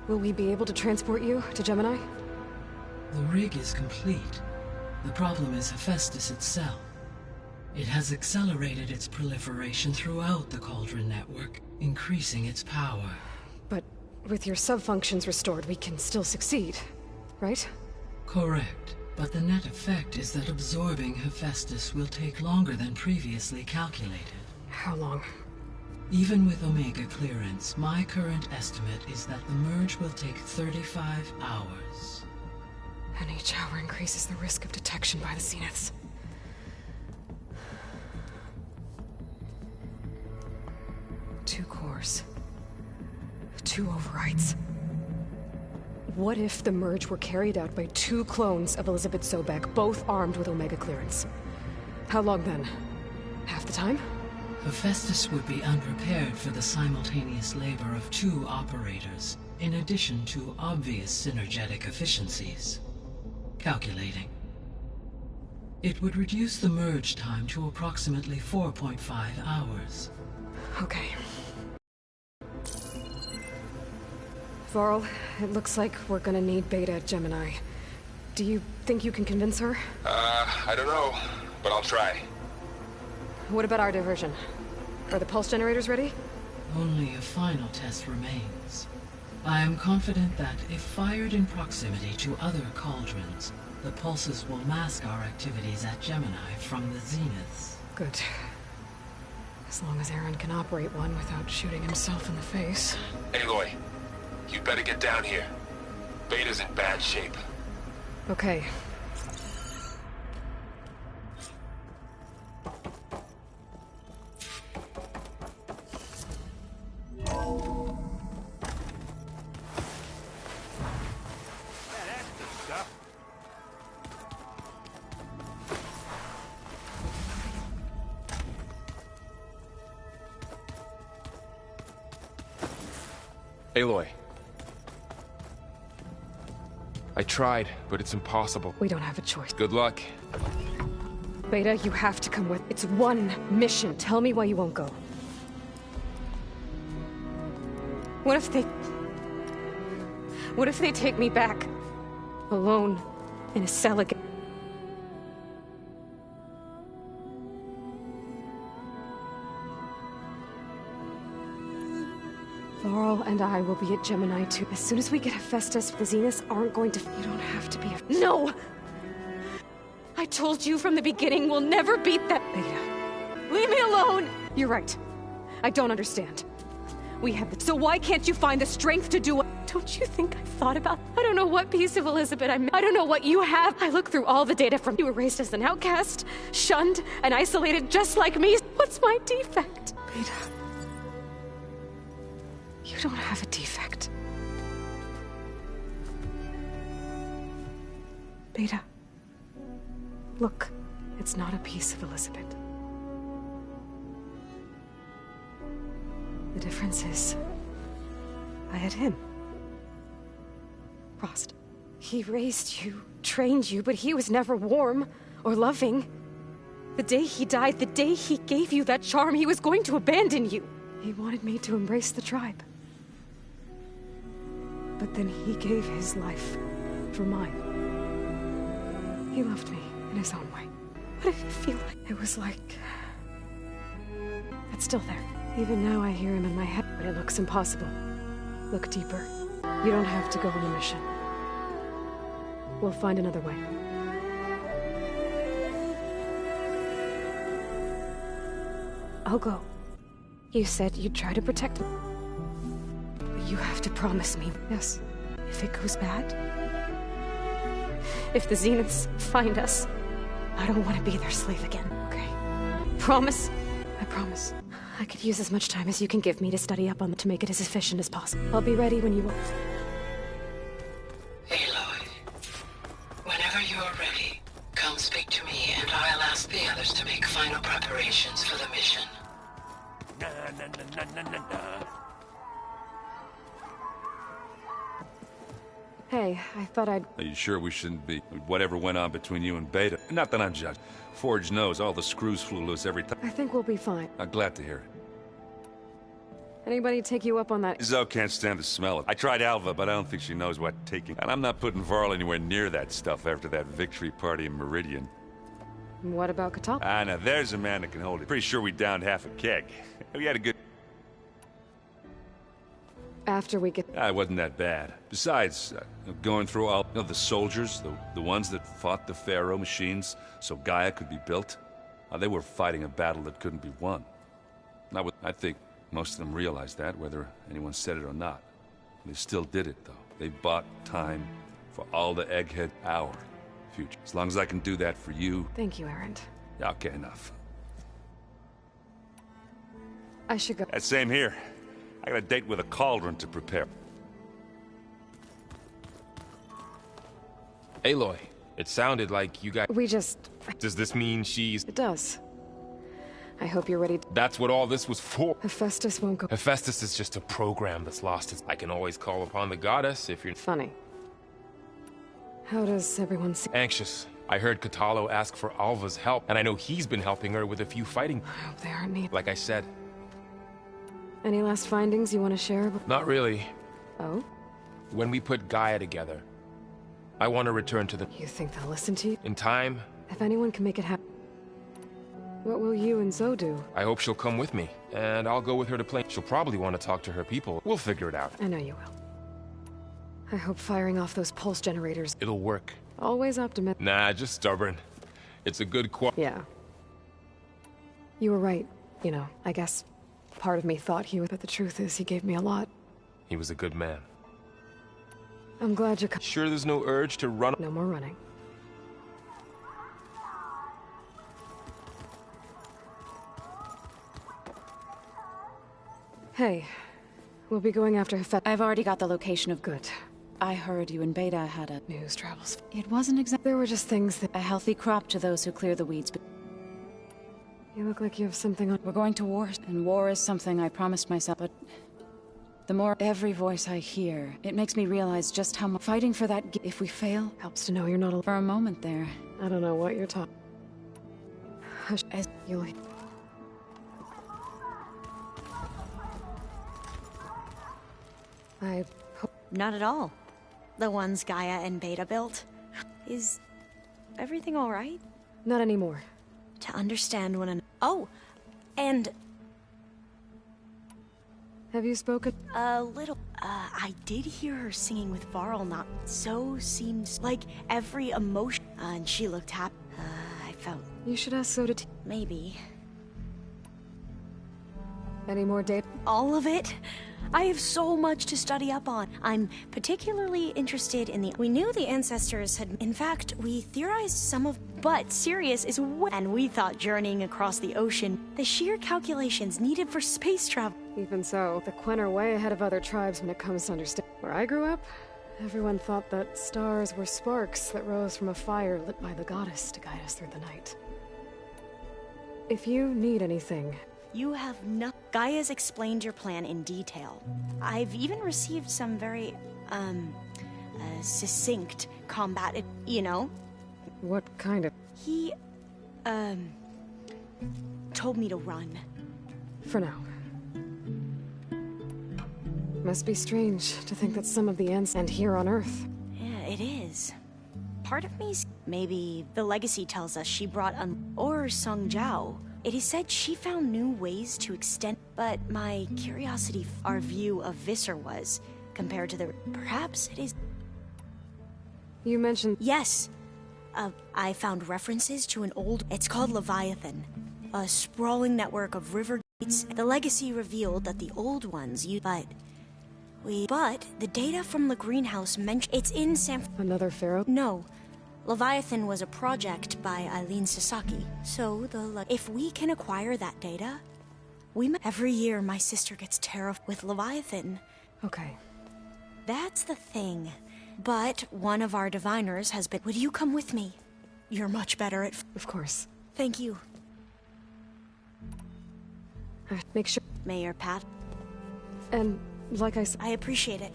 Will we be able to transport you to Gemini? The rig is complete. The problem is Hephaestus itself. It has accelerated its proliferation throughout the Cauldron network, increasing its power. But with your sub-functions restored, we can still succeed, right? Correct. But the net effect is that absorbing Hephaestus will take longer than previously calculated. How long? Even with Omega clearance, my current estimate is that the merge will take 35 hours. And each hour increases the risk of detection by the Zeniths. Two cores. Two overrides. What if the merge were carried out by two clones of Elizabeth Sobek, both armed with Omega clearance? How long then? Half the time? Hephaestus would be unprepared for the simultaneous labor of two operators, in addition to obvious synergetic efficiencies. Calculating. It would reduce the merge time to approximately 4.5 hours. Okay. Varl, it looks like we're gonna need Beta at Gemini. Do you think you can convince her? I don't know, but I'll try. What about our diversion? Are the pulse generators ready? Only a final test remains. I am confident that if fired in proximity to other cauldrons, the pulses will mask our activities at Gemini from the Zeniths. Good. As long as Aaron can operate one without shooting himself in the face. Aloy, you'd better get down here. Beta's in bad shape. Okay. Aloy. I tried, but it's impossible. We don't have a choice. Good luck. Beta, you have to come with. It's one mission. Tell me why you won't go. What if they take me back? Alone, in a cell again? Varl and I will be at Gemini too. As soon as we get Hephaestus, the Zeniths aren't going to... You don't have to be a... No! I told you from the beginning we'll never beat that... Beta. Leave me alone! You're right. I don't understand. We have the... So why can't you find the strength to do what... Don't you think I've thought about... I don't know what piece of Elizabeth I'm... I don't know what you have. I look through all the data from... You were raised as an outcast, shunned, and isolated just like me. What's my defect? Beta... You don't have a defect. Beta. Look, it's not a piece of Elizabeth. The difference is, I had him. Rost. He raised you, trained you, but he was never warm or loving. The day he died, the day he gave you that charm, he was going to abandon you. He wanted me to embrace the tribe. But then he gave his life for mine. He loved me in his own way. What did it feel like? It was like... It's still there. Even now I hear him in my head, but it looks impossible. Look deeper. You don't have to go on a mission. We'll find another way. I'll go. You said you'd try to protect me. You have to promise me. Yes. If it goes bad, if the Zeniths find us, I don't want to be their slave again, okay? Promise? I promise. I could use as much time as you can give me to study up on to make it as efficient as possible. I'll be ready when you want. Aloy, whenever you're ready, come speak to me and I'll ask the others to make final preparations for the mission. Hey, I thought I'd... Are you sure we shouldn't be? Whatever went on between you and Beta. Not that I'm judging. Forge knows all the screws flew loose every time. I think we'll be fine. I'm glad to hear it. Anybody take you up on that? Zoe can't stand the smell of it. I tried Alva, but I don't think she knows what taking. And I'm not putting Varl anywhere near that stuff after that victory party in Meridian. What about Kotal? Ah, now there's a man that can hold it. Pretty sure we downed half a keg. We had a good... After we get... It wasn't that bad. Besides, going through all the soldiers, the ones that fought the Pharaoh machines so Gaia could be built, they were fighting a battle that couldn't be won. I think most of them realized that, whether anyone said it or not. They still did it, though. They bought time for all the Egghead our future. As long as I can do that for you... Thank you, Erend. Okay, enough. I should go. Same here. I got a date with a cauldron to prepare. Aloy, it sounded like you guys... We just... Does this mean she's... It does. I hope you're ready. That's what all this was for? Hephaestus won't go... Hephaestus is just a program that's lost its... I can always call upon the goddess if you're... Funny. How does everyone see... Anxious. I heard Kotallo ask for Alva's help, and I know he's been helping her with a few fighting... I hope they aren't needed. Like I said. Any last findings you want to share? Not really. Oh? When we put Gaia together, I want to return to the... You think they'll listen to you? In time... If anyone can make it happen, what will you and Zoe do? I hope she'll come with me, and I'll go with her to play. She'll probably want to talk to her people. We'll figure it out. I know you will. I hope firing off those pulse generators... It'll work. Always optimistic. Nah, just stubborn. It's a good Yeah. You were right. You know, I guess part of me thought he would, but the truth is he gave me a lot. He was a good man. I'm glad you're Sure there's no urge to run... No more running. Hey, we'll be going after Hephaestus. I've already got the location of... Good. I heard you and Beta had a... News travels. It wasn't exactly... There were just things that... A healthy crop to those who clear the weeds, but... You look like you have something on... We're going to war, and war is something I promised myself, but... The more every voice I hear, it makes me realize just how much fighting for that... If we fail... Helps to know you're not alone. For a moment there... I don't know what you're talking... Hush, you'll... I hope... Not at all. The ones Gaia and Beta built. Is everything all right? Not anymore. To understand one another. Oh, and... Have you spoken? A little. I did hear her singing with Varl, not so seems like every emotion. And she looked happy. I felt... You should ask Zoe to... Maybe. Any more data? All of it? I have so much to study up on. I'm particularly interested in the... We knew the ancestors had... In fact, we theorized some of... But Sirius is way... And we thought journeying across the ocean, the sheer calculations needed for space travel. Even so, the Quen are way ahead of other tribes when it comes to understanding. Where I grew up, everyone thought that stars were sparks that rose from a fire lit by the goddess to guide us through the night. If you need anything... You have no... Gaia's explained your plan in detail. I've even received some very, succinct combat, you know? What kind of... He, told me to run. For now. Must be strange to think that some of the ends end here on Earth. Yeah, it is. Part of me's... Maybe the legacy tells us she brought or Sung Jiao. It is said she found new ways to extend, but my curiosity, our view of Visser was, compared to the... Perhaps it is... You mentioned... Yes. I found references to an old... It's called Leviathan. A sprawling network of river gates. The legacy revealed that the old ones used... But the data from the greenhouse mentioned... It's in San... Another pharaoh? No. Leviathan was a project by Eileen Sasaki. So, if we can acquire that data, every year my sister gets terrified with Leviathan. Okay. That's the thing. But one of our diviners has been... Would you come with me? You're much better at... Of course. Thank you. Make sure... Mayor Pat. And, like I said... I appreciate it.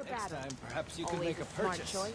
Next time, perhaps you can Always make a smart purchase. choice.